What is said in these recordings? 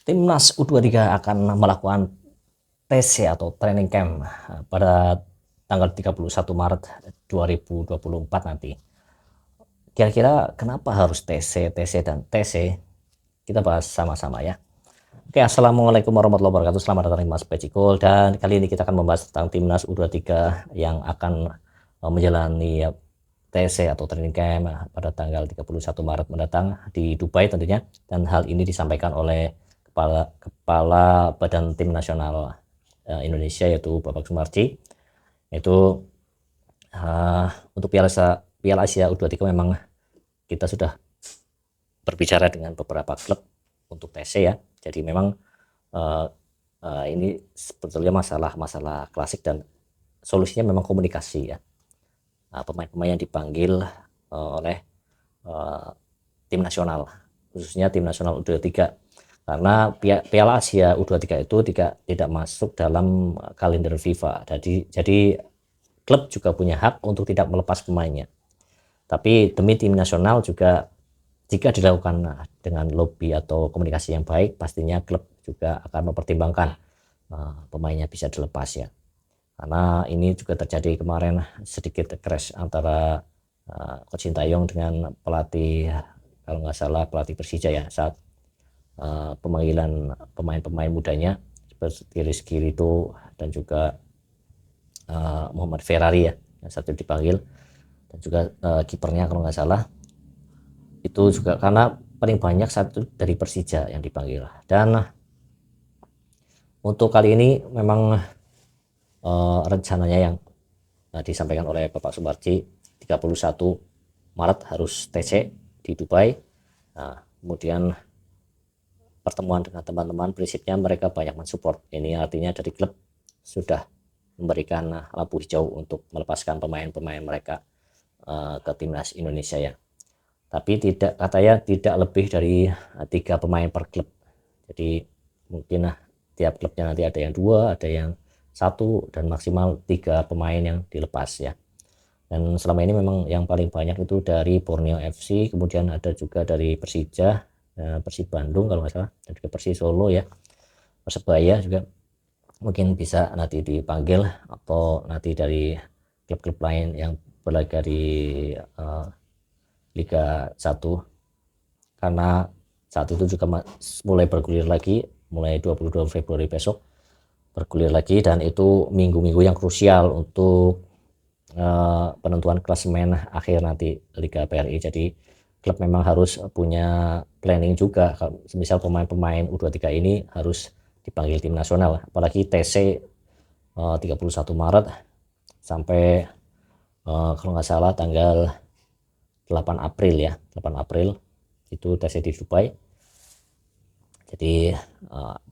Timnas U23 akan melakukan TC atau training camp pada tanggal 31 Maret 2024 nanti. Kira-kira kenapa harus TC, dan TC? Kita bahas sama-sama ya. Oke, Assalamualaikum warahmatullahi wabarakatuh. Selamat datang di Mas Pecikol. Dan kali ini kita akan membahas tentang Timnas U23 yang akan menjalani TC atau training camp pada tanggal 31 Maret mendatang di Dubai tentunya. Dan hal ini disampaikan oleh Kepala Badan Tim Nasional Indonesia, yaitu Bapak Sumarji. Itu untuk Piala Asia U23 memang kita sudah berbicara dengan beberapa klub untuk TC ya. Jadi memang ini sebetulnya masalah klasik dan solusinya memang komunikasi ya. Pemain-pemain yang dipanggil oleh tim nasional, khususnya tim nasional U23, karena Piala Asia U23 itu tidak masuk dalam kalender FIFA. Jadi klub juga punya hak untuk tidak melepas pemainnya. Tapi demi tim nasional juga, jika dilakukan dengan lobby atau komunikasi yang baik, pastinya klub juga akan mempertimbangkan pemainnya bisa dilepas ya. Karena ini juga terjadi kemarin sedikit crash antara Coach Sintayong dengan pelatih, kalau nggak salah pelatih Persija ya, saat pemanggilan pemain-pemain mudanya seperti Rizky Ridho dan juga Muhammad Ferrari ya, yang satu dipanggil, dan juga kipernya kalau nggak salah itu juga karena paling banyak satu dari Persija yang dipanggil. Dan untuk kali ini memang rencananya yang disampaikan oleh Bapak Sumarji 31 Maret harus TC di Dubai. Kemudian pertemuan dengan teman-teman, prinsipnya mereka banyak mensupport. Ini artinya dari klub sudah memberikan lampu hijau untuk melepaskan pemain-pemain mereka ke timnas Indonesia ya. Tapi katanya tidak lebih dari 3 pemain per klub. Jadi mungkin tiap klubnya nanti ada yang 2, ada yang 1, dan maksimal 3 pemain yang dilepas ya. Dan selama ini memang yang paling banyak itu dari Borneo FC, kemudian ada juga dari Persija, Persib Bandung kalau nggak salah, dan juga Persis Solo ya, Persebaya juga mungkin bisa nanti dipanggil, atau nanti dari klub-klub lain yang berlaga di Liga 1, karena saat itu juga mulai bergulir lagi, mulai 22 Februari besok bergulir lagi, dan itu minggu-minggu yang krusial untuk penentuan klasemen akhir nanti Liga BRI. Jadi klub memang harus punya planning juga, misal pemain-pemain U23 ini harus dipanggil tim nasional, apalagi TC 31 Maret sampai kalau nggak salah tanggal 8 April ya, 8 April itu TC di Dubai. Jadi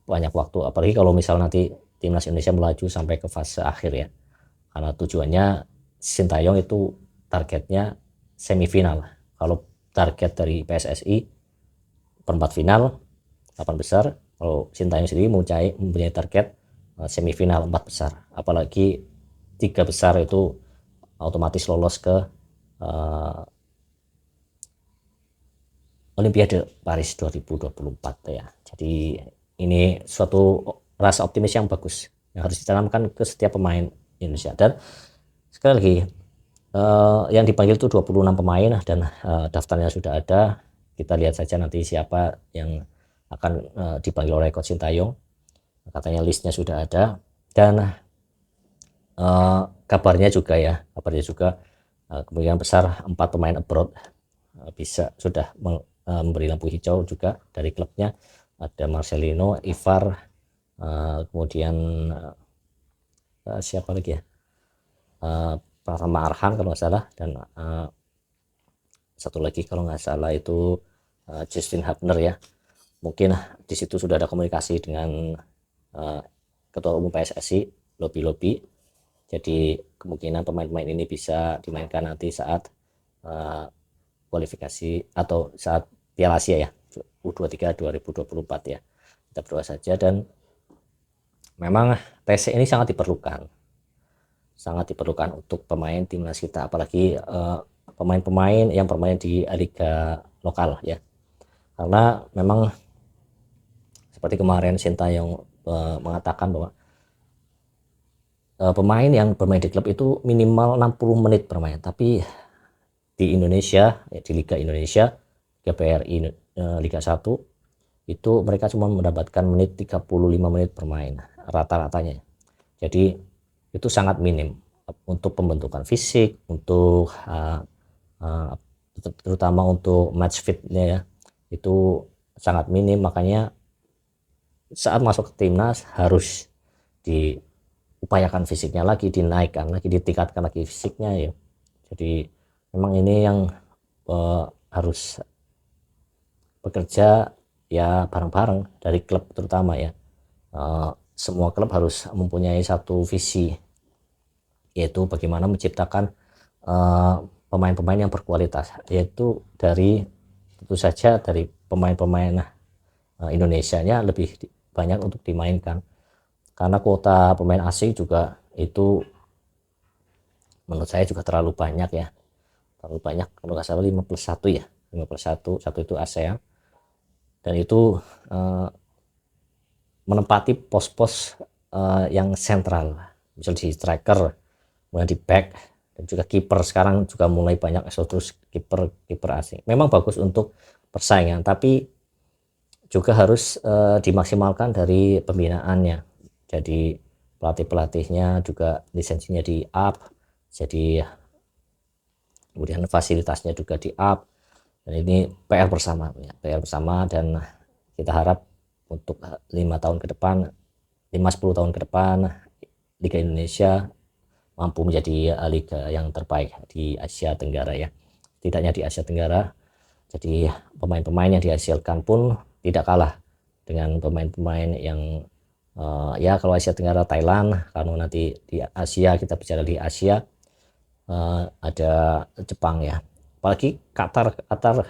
banyak waktu, apalagi kalau misal nanti timnas Indonesia melaju sampai ke fase akhir ya, karena tujuannya Sintayong itu targetnya semifinal. Kalau target dari PSSI perempat final 8 besar, kalau Sintayong sendiri mempunyai target semifinal 4 besar, apalagi 3 besar itu otomatis lolos ke Olimpiade Paris 2024 ya. Jadi ini suatu rasa optimis yang bagus yang harus ditanamkan ke setiap pemain Indonesia. Dan sekali lagi, yang dipanggil itu 26 pemain, dan daftarnya sudah ada. Kita lihat saja nanti siapa yang akan dipanggil oleh Coach Sintayong. Katanya listnya sudah ada, dan kabarnya juga kemungkinan besar 4 pemain abroad bisa sudah memberi lampu hijau juga dari klubnya. Ada Marcelino, Ivar, kemudian siapa lagi ya, Pratama Arhan kalau nggak salah, dan satu lagi kalau nggak salah itu Justin Hubner ya. Mungkin di situ sudah ada komunikasi dengan Ketua Umum PSSI, lobby. Jadi kemungkinan pemain-pemain ini bisa dimainkan nanti saat kualifikasi atau saat Piala Asia ya, U23 2024 ya. Kita berdoa saja. Dan memang TC ini sangat diperlukan untuk pemain timnas kita, apalagi pemain-pemain yang bermain di liga lokal ya, karena memang Seperti kemarin Sintayong mengatakan bahwa pemain yang bermain di klub itu minimal 60 menit bermain, tapi di Indonesia, di Liga Indonesia, Liga BRI, Liga 1 itu mereka cuma mendapatkan 35 menit bermain rata-ratanya. Jadi itu sangat minim untuk pembentukan fisik, untuk terutama untuk match fitnya ya, itu sangat minim. Makanya saat masuk ke timnas harus diupayakan fisiknya lagi, dinaikkan lagi, ditingkatkan lagi fisiknya ya. Jadi memang ini yang harus bekerja ya bareng-bareng dari klub terutama ya. Semua klub harus mempunyai satu visi, yaitu bagaimana menciptakan pemain-pemain yang berkualitas, yaitu dari tentu saja dari pemain-pemain Indonesianya lebih banyak untuk dimainkan, karena kuota pemain asing juga itu menurut saya juga terlalu banyak ya, terlalu banyak. Kalau nggak salah 51 ya, 51, satu itu ASEAN, dan itu menempati pos-pos yang sentral, misal di striker, kemudian di back, dan juga kiper. Sekarang juga mulai banyak eksodus kiper asing. Memang bagus untuk persaingan, tapi juga harus dimaksimalkan dari pembinaannya. Jadi pelatih-pelatihnya juga lisensinya di up, jadi kemudian fasilitasnya juga di up. Dan ini PR bersama ya, PR bersama, dan kita harap untuk 5 tahun ke depan, 5-10 tahun ke depan, Liga Indonesia mampu menjadi liga yang terbaik di Asia Tenggara ya. Tidaknya di Asia Tenggara, jadi pemain-pemain yang dihasilkan pun tidak kalah dengan pemain-pemain yang ya kalau Asia Tenggara Thailand, kalau nanti di Asia kita bicara di Asia ada Jepang ya, apalagi Qatar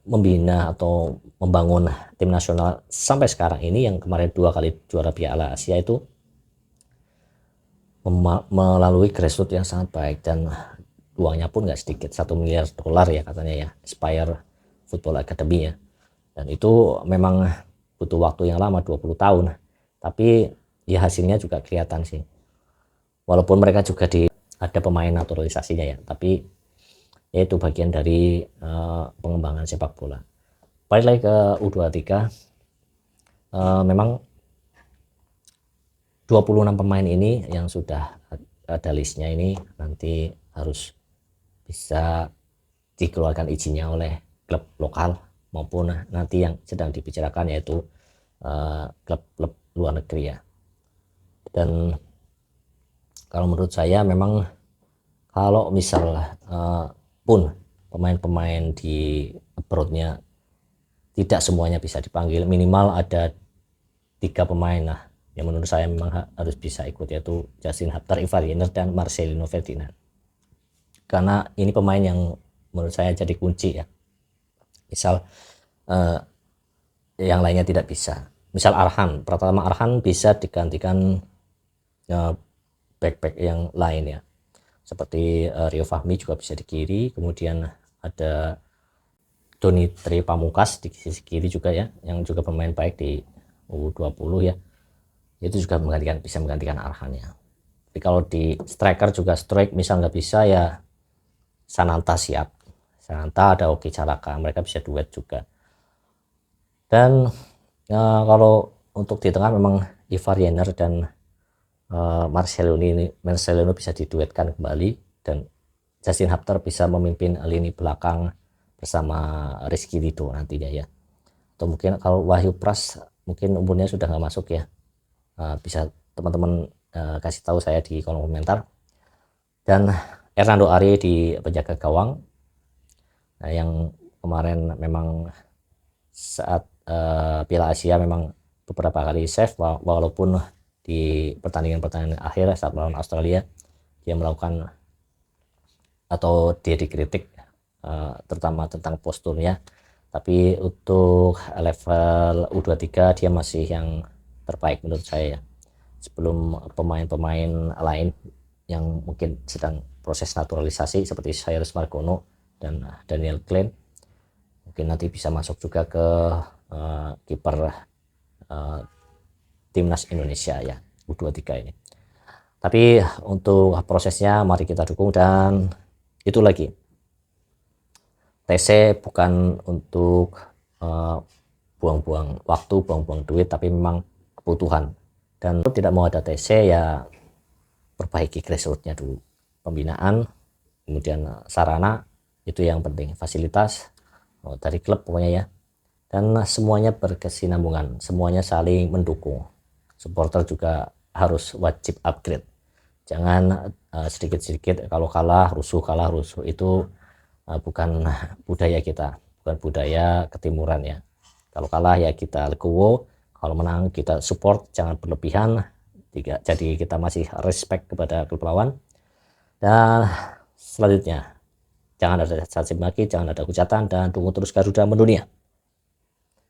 membina atau membangun tim nasional sampai sekarang ini, yang kemarin 2 kali juara Piala Asia itu melalui grassroots yang sangat baik, dan uangnya pun nggak sedikit, $1 miliar ya katanya ya, Aspire Football Academy ya. Dan itu memang butuh waktu yang lama, 20 tahun, tapi ya hasilnya juga kelihatan sih, walaupun mereka juga ada pemain naturalisasinya ya, tapi ya itu bagian dari pengembangan sepak bola. Balik lagi ke U23, memang 26 pemain ini yang sudah ada listnya ini nanti harus bisa dikeluarkan izinnya oleh klub lokal maupun nanti yang sedang dibicarakan yaitu klub-klub luar negeri ya. Dan kalau menurut saya memang kalau misal pun pemain-pemain di abroadnya tidak semuanya bisa dipanggil, minimal ada 3 pemain lah yang menurut saya memang harus bisa ikut, yaitu Justin Hapter, Ivar Jenner, dan Marcelino Ferdinand. Karena ini pemain yang menurut saya jadi kunci ya. Misal yang lainnya tidak bisa, misal Pratama Arhan bisa digantikan back-back yang lain ya, seperti Rio Fahmi juga bisa di kiri, kemudian ada Doni Tri Pamungkas di sisi kiri juga ya, yang juga pemain baik di U20 ya, itu juga bisa menggantikan Arhan ya. Tapi kalau di striker juga misal nggak bisa ya, Sananta siap, Sananta, ada Oki Caraka, mereka bisa duet juga. Dan kalau untuk di tengah memang Ivar Jenner dan Marcelino bisa diduetkan kembali, dan Justin Hapter bisa memimpin lini belakang bersama Rizky Ridho nantinya ya. Atau mungkin kalau Wahyu Pras mungkin umurnya sudah nggak masuk ya, bisa teman-teman kasih tahu saya di kolom komentar. Dan Hernando Ari di penjaga gawang, nah, yang kemarin memang saat Piala Asia memang beberapa kali save, walaupun di pertandingan akhir saat melawan Australia dia melakukan atau dia dikritik terutama tentang posturnya, tapi untuk level U23 dia masih yang terbaik menurut saya, sebelum pemain-pemain lain yang mungkin sedang proses naturalisasi seperti Cyrus Margono dan Daniel Klein mungkin nanti bisa masuk juga ke kiper timnas Indonesia ya, U23 ini. Tapi untuk prosesnya mari kita dukung. Dan itu lagi, TC bukan untuk buang-buang waktu, buang-buang duit, tapi memang kebutuhan. Dan tidak mau ada TC ya perbaiki grassroots-nya dulu, pembinaan, kemudian sarana, itu yang penting, fasilitas dari klub pokoknya ya. Dan semuanya berkesinambungan, semuanya saling mendukung. Supporter juga harus wajib upgrade, jangan sedikit-sedikit kalau kalah rusuh, itu bukan budaya kita, bukan budaya ketimuran ya. Kalau kalah ya kita legowo, kalau menang kita support, jangan berlebihan. Jadi kita masih respect kepada klub lawan. Dan selanjutnya, jangan ada caci maki, jangan ada hujatan, dan dukung terus Garuda mendunia.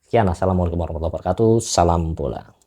Sekian, assalamualaikum warahmatullahi wabarakatuh, salam bola.